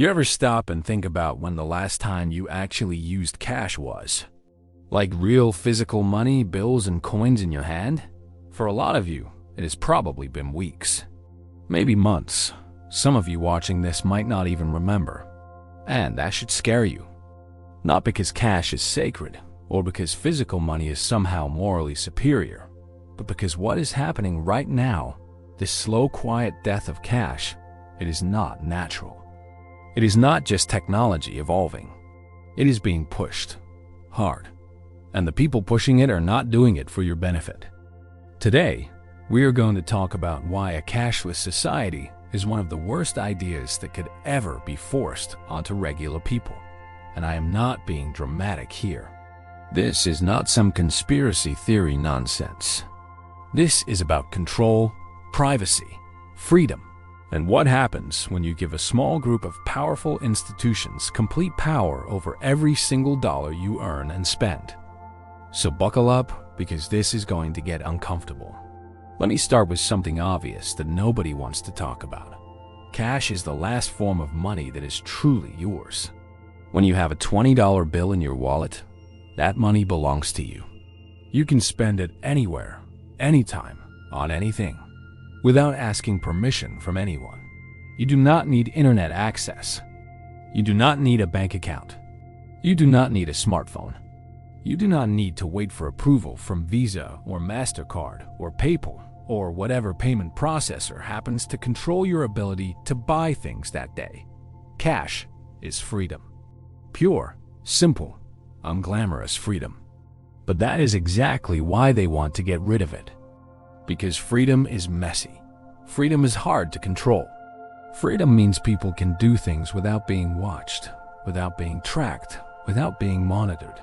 You ever stop and think about when the last time you actually used cash was? Like real physical money, bills, and coins in your hand? For a lot of you, it has probably been weeks. Maybe months. Some of you watching this might not even remember. And that should scare you. Not because cash is sacred, or because physical money is somehow morally superior, but because what is happening right now, this slow, quiet death of cash, it is not natural. It is not just technology evolving. It is being pushed hard. And the people pushing it are not doing it for your benefit. Today, we are going to talk about why a cashless society is one of the worst ideas that could ever be forced onto regular people. And I am not being dramatic here. This is not some conspiracy theory nonsense. This is about control, privacy, freedom, and what happens when you give a small group of powerful institutions complete power over every single dollar you earn and spend. So buckle up, because this is going to get uncomfortable. Let me start with something obvious that nobody wants to talk about. Cash is the last form of money that is truly yours. When you have a $20 bill in your wallet, that money belongs to you. You can spend it anywhere, anytime, on anything, without asking permission from anyone. You do not need internet access. You do not need a bank account. You do not need a smartphone. You do not need to wait for approval from Visa or MasterCard or PayPal or whatever payment processor happens to control your ability to buy things that day. Cash is freedom. Pure, simple, unglamorous freedom. But that is exactly why they want to get rid of it. Because freedom is messy. Freedom is hard to control. Freedom means people can do things without being watched, without being tracked, without being monitored.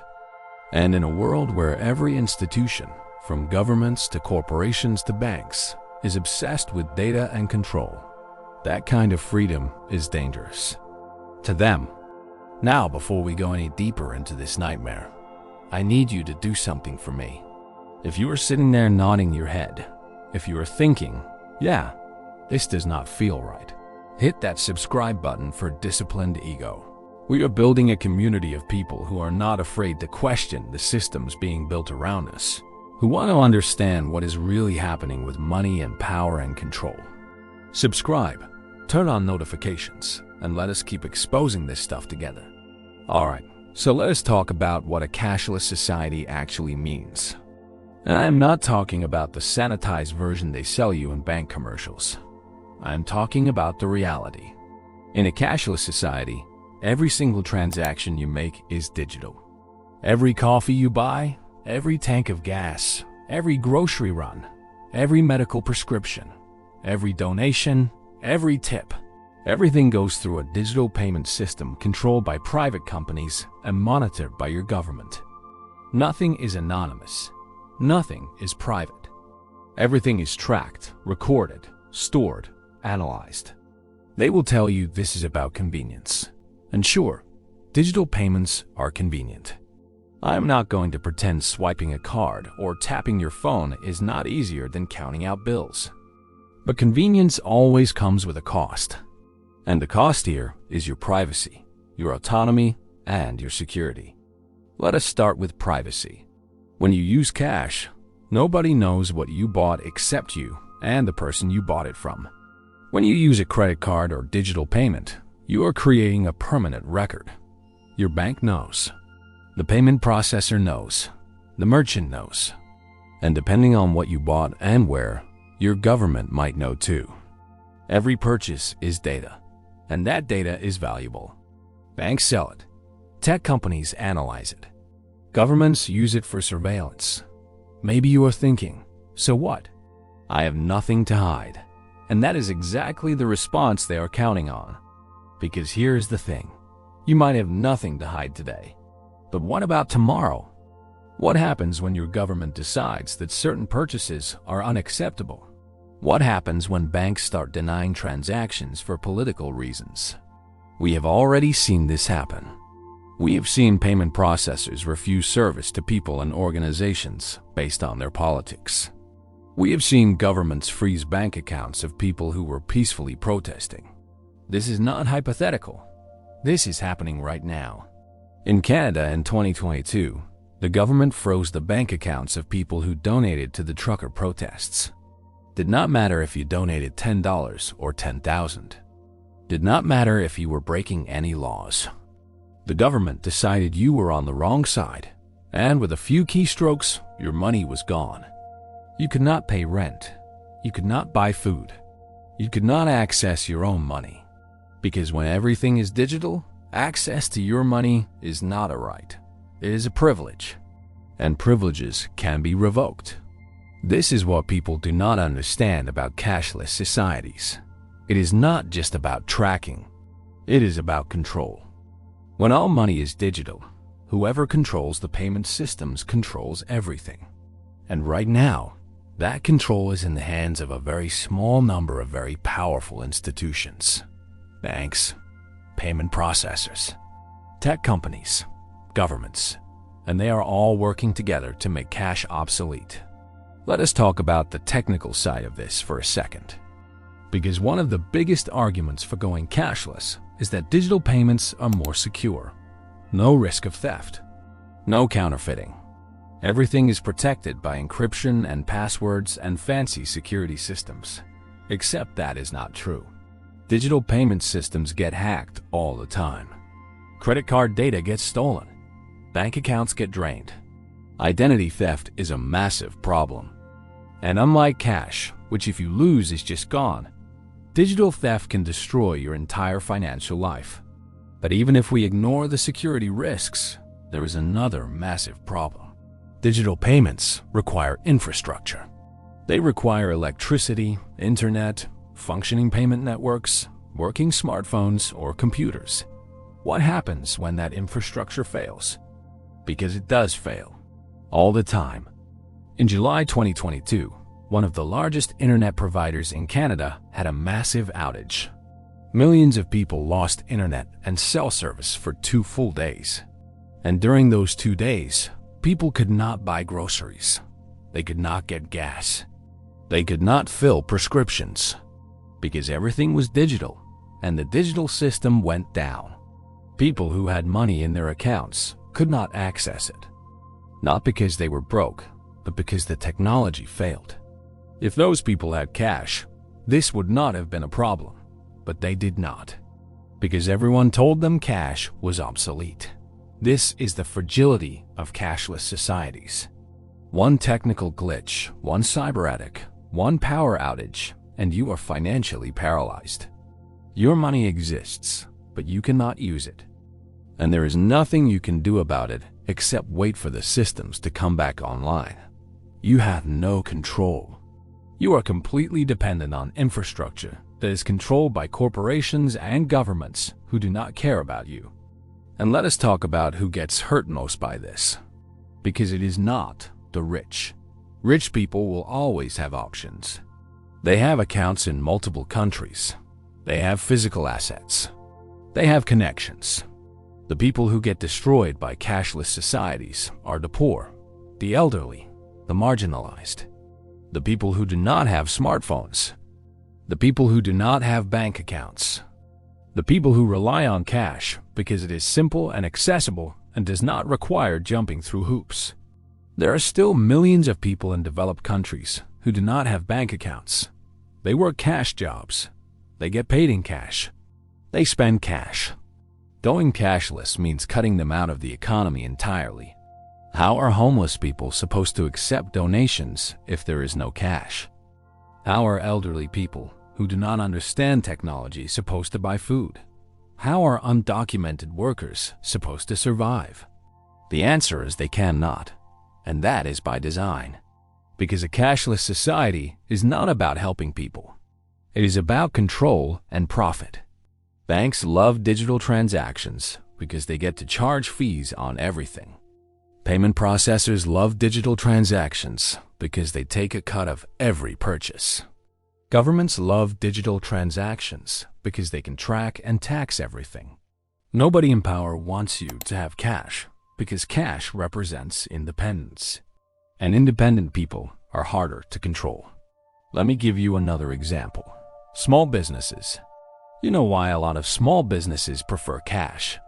And in a world where every institution, from governments to corporations to banks, is obsessed with data and control, that kind of freedom is dangerous. To them. Now, before we go any deeper into this nightmare, I need you to do something for me. If you are sitting there nodding your head, if you are thinking, yeah, this does not feel right, hit that subscribe button for Disciplined Ego. We are building a community of people who are not afraid to question the systems being built around us, who want to understand what is really happening with money and power and control. Subscribe, turn on notifications, and let us keep exposing this stuff together. Alright, so let us talk about what a cashless society actually means. And I am not talking about the sanitized version they sell you in bank commercials. I am talking about the reality. In a cashless society, every single transaction you make is digital. Every coffee you buy, every tank of gas, every grocery run, every medical prescription, every donation, every tip, everything goes through a digital payment system controlled by private companies and monitored by your government. Nothing is anonymous. Nothing is private. Everything is tracked, recorded, stored, analyzed. They will tell you this is about convenience. And sure, digital payments are convenient. I am not going to pretend swiping a card or tapping your phone is not easier than counting out bills. But convenience always comes with a cost. And the cost here is your privacy, your autonomy, and your security. Let us start with privacy. When you use cash, nobody knows what you bought except you and the person you bought it from. When you use a credit card or digital payment, you are creating a permanent record. Your bank knows. The payment processor knows. The merchant knows. And depending on what you bought and where, your government might know too. Every purchase is data, and that data is valuable. Banks sell it. Tech companies analyze it. Governments use it for surveillance. Maybe you are thinking, so what? I have nothing to hide. And that is exactly the response they are counting on. Because here's the thing. You might have nothing to hide today. But what about tomorrow? What happens when your government decides that certain purchases are unacceptable? What happens when banks start denying transactions for political reasons? We have already seen this happen. We have seen payment processors refuse service to people and organizations based on their politics. We have seen governments freeze bank accounts of people who were peacefully protesting. This is not hypothetical. This is happening right now. In Canada in 2022, the government froze the bank accounts of people who donated to the trucker protests. Did not matter if you donated $10 or $10,000. Did not matter if you were breaking any laws. The government decided you were on the wrong side, and with a few keystrokes, your money was gone. You could not pay rent. You could not buy food. You could not access your own money. Because when everything is digital, access to your money is not a right. It is a privilege. And privileges can be revoked. This is what people do not understand about cashless societies. It is not just about tracking. It is about control. When all money is digital, whoever controls the payment systems controls everything. And right now, that control is in the hands of a very small number of very powerful institutions. Banks, payment processors, tech companies, governments, and they are all working together to make cash obsolete. Let us talk about the technical side of this for a second. Because one of the biggest arguments for going cashless is that digital payments are more secure. No risk of theft. No counterfeiting. Everything is protected by encryption and passwords and fancy security systems. Except that is not true. Digital payment systems get hacked all the time. Credit card data gets stolen. Bank accounts get drained. Identity theft is a massive problem. And unlike cash, which if you lose is just gone, digital theft can destroy your entire financial life. But even if we ignore the security risks, there is another massive problem. Digital payments require infrastructure. They require electricity, internet, functioning payment networks, working smartphones, or computers. What happens when that infrastructure fails? Because it does fail. All the time. In July 2022, one of the largest internet providers in Canada had a massive outage. Millions of people lost internet and cell service for 2 full days. And during those 2 days, people could not buy groceries. They could not get gas. They could not fill prescriptions. Because everything was digital, and the digital system went down. People who had money in their accounts could not access it. Not because they were broke, but because the technology failed. If those people had cash, this would not have been a problem, but they did not. Because everyone told them cash was obsolete. This is the fragility of cashless societies. One technical glitch, one cyber attack, one power outage, and you are financially paralyzed. Your money exists, but you cannot use it. And there is nothing you can do about it except wait for the systems to come back online. You have no control. You are completely dependent on infrastructure that is controlled by corporations and governments who do not care about you. And let us talk about who gets hurt most by this. Because it is not the rich. Rich people will always have options. They have accounts in multiple countries. They have physical assets. They have connections. The people who get destroyed by cashless societies are the poor, the elderly, the marginalized, the people who do not have smartphones, the people who do not have bank accounts, the people who rely on cash because it is simple and accessible and does not require jumping through hoops. There are still millions of people in developed countries who do not have bank accounts. They work cash jobs. They get paid in cash. They spend cash. Going cashless means cutting them out of the economy entirely. How are homeless people supposed to accept donations if there is no cash? How are elderly people who do not understand technology supposed to buy food? How are undocumented workers supposed to survive? The answer is they cannot, and that is by design. Because a cashless society is not about helping people. It is about control and profit. Banks love digital transactions because they get to charge fees on everything. Payment processors love digital transactions because they take a cut of every purchase. Governments love digital transactions because they can track and tax everything. Nobody in power wants you to have cash because cash represents independence. And independent people are harder to control. Let me give you another example. Small businesses. You know why a lot of small businesses prefer cash?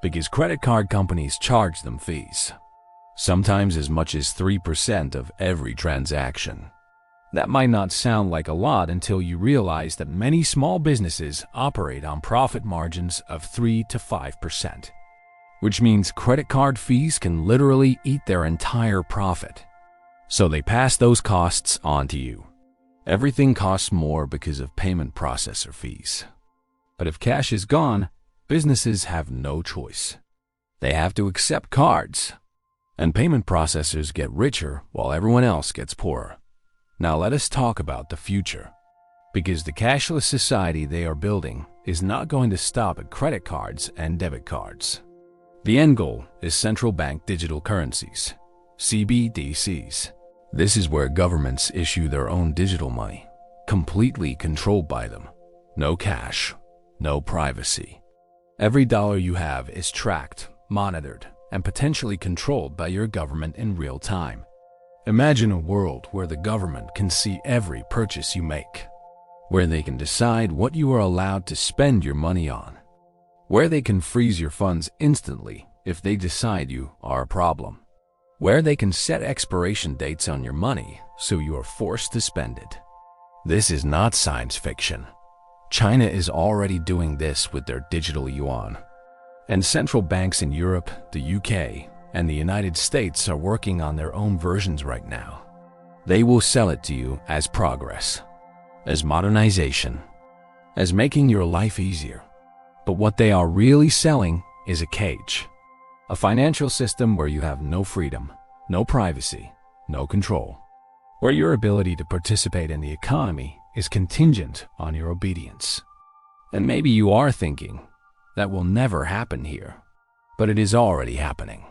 Because credit card companies charge them fees, sometimes as much as 3% of every transaction. That might not sound like a lot until you realize that many small businesses operate on profit margins of 3 to 5%, which means credit card fees can literally eat their entire profit. So they pass those costs on to you. Everything costs more because of payment processor fees. But if cash is gone, businesses have no choice. They have to accept cards, and payment processors get richer while everyone else gets poorer. Now let us talk about the future, because the cashless society they are building is not going to stop at credit cards and debit cards. The end goal is central bank digital currencies, CBDCs. This is where governments issue their own digital money, completely controlled by them. No cash, no privacy. Every dollar you have is tracked, monitored, and potentially controlled by your government in real time. Imagine a world where the government can see every purchase you make, where they can decide what you are allowed to spend your money on, where they can freeze your funds instantly if they decide you are a problem, where they can set expiration dates on your money so you are forced to spend it. This is not science fiction. China is already doing this with their digital yuan. And central banks in Europe, the UK, and the United States are working on their own versions right now. They will sell it to you as progress, as modernization, as making your life easier. But what they are really selling is a cage. A financial system where you have no freedom, no privacy, no control. Where your ability to participate in the economy is contingent on your obedience. And maybe you are thinking, that will never happen here. But it is already happening.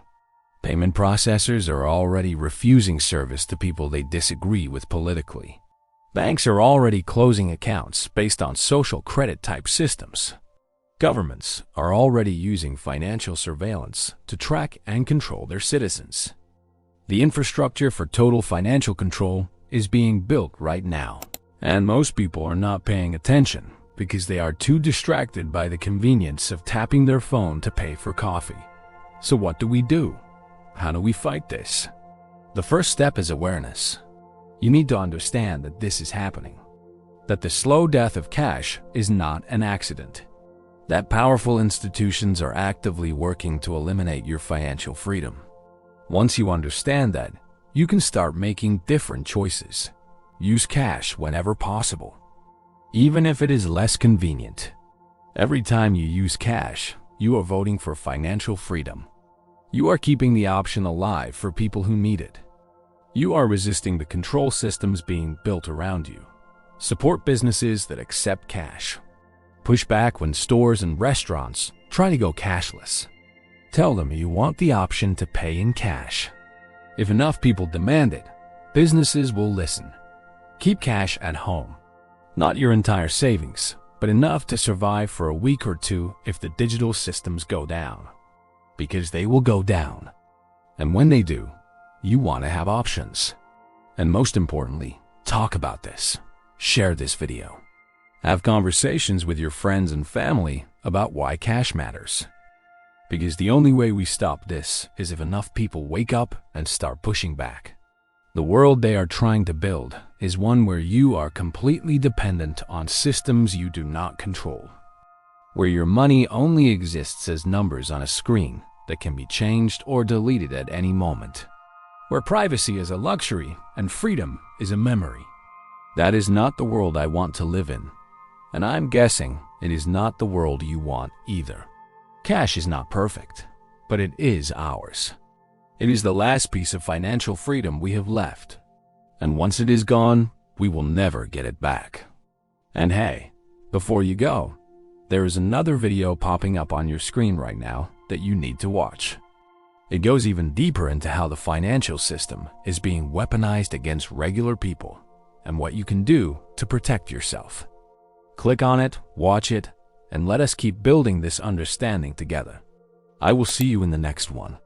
Payment processors are already refusing service to people they disagree with politically. Banks are already closing accounts based on social credit type systems. Governments are already using financial surveillance to track and control their citizens. The infrastructure for total financial control is being built right now. And most people are not paying attention because they are too distracted by the convenience of tapping their phone to pay for coffee. So what do? How do we fight this? The first step is awareness. You need to understand that this is happening. That the slow death of cash is not an accident. That powerful institutions are actively working to eliminate your financial freedom. Once you understand that, you can start making different choices. Use cash whenever possible, even if it is less convenient. Every time you use cash, you are voting for financial freedom. You are keeping the option alive for people who need it. You are resisting the control systems being built around you. Support businesses that accept cash. Push back when stores and restaurants try to go cashless. Tell them you want the option to pay in cash. If enough people demand it, businesses will listen. Keep cash at home. Not your entire savings, but enough to survive for a week or two if the digital systems go down. Because they will go down. And when they do, you want to have options. And most importantly, talk about this. Share this video. Have conversations with your friends and family about why cash matters. Because the only way we stop this is if enough people wake up and start pushing back. The world they are trying to build is one where you are completely dependent on systems you do not control. Where your money only exists as numbers on a screen that can be changed or deleted at any moment. Where privacy is a luxury and freedom is a memory. That is not the world I want to live in. And I'm guessing it is not the world you want either. Cash is not perfect, but it is ours. It is the last piece of financial freedom we have left. And once it is gone, we will never get it back. And hey, before you go, there is another video popping up on your screen right now that you need to watch. It goes even deeper into how the financial system is being weaponized against regular people and what you can do to protect yourself. Click on it, watch it, and let us keep building this understanding together. I will see you in the next one.